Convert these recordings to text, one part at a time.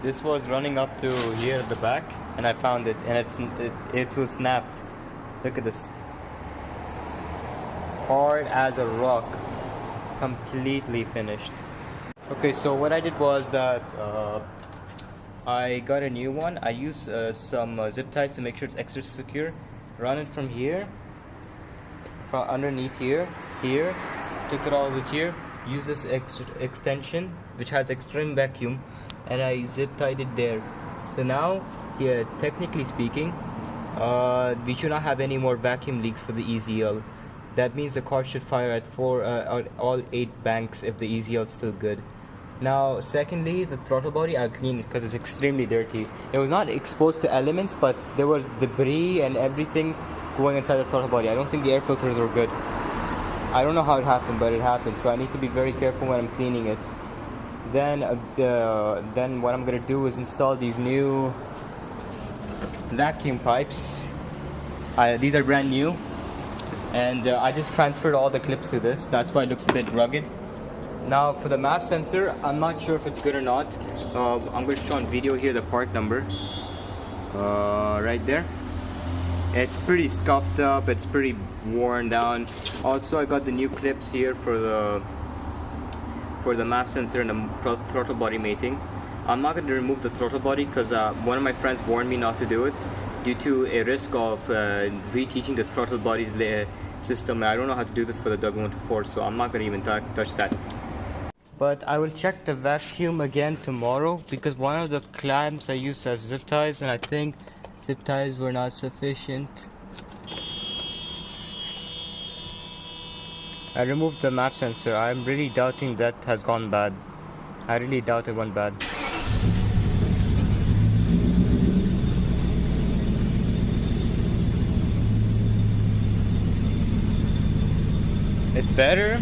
This was running up to here at the back, and I found it, and it was snapped. Look at this. Hard as a rock. Completely finished. Okay, so what I did was that I got a new one. I used some zip ties to make sure it's extra secure. Run it from here, from underneath here, took it all with here. Use this extension which has extreme vacuum, and I zip tied it there. So now, yeah, technically speaking, we should not have any more vacuum leaks for the EZL. That means the car should fire at all 8 banks if the EZL is still good. Now, secondly, the throttle body, I'll clean it because it's extremely dirty. It was not exposed to elements, but there was debris and everything going inside the throttle body. I don't think the air filters were good. I don't know how it happened, but it happened. So I need to be very careful when I'm cleaning it. Then what I'm gonna do is install these new vacuum pipes. These are brand new, and I just transferred all the clips to this. That's why it looks a bit rugged. Now for the MAF sensor, I'm not sure if it's good or not. I'm going to show on video here the part number. Right there. It's pretty scuffed up, it's pretty worn down. Also, I got the new clips here for the MAF sensor and the throttle body mating. I'm not going to remove the throttle body because one of my friends warned me not to do it due to a risk of reteaching the throttle body's system. I don't know how to do this for the W124, so I'm not going to even touch that. But I will check the vacuum again tomorrow because one of the clamps I used as zip ties, and I think zip ties were not sufficient. I removed the MAF sensor. I'm really doubting that has gone bad. I really doubt it went bad. It's better.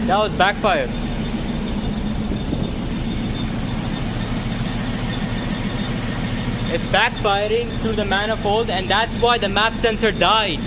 That was backfire. It's backfiring through the manifold, and that's why the MAF sensor died.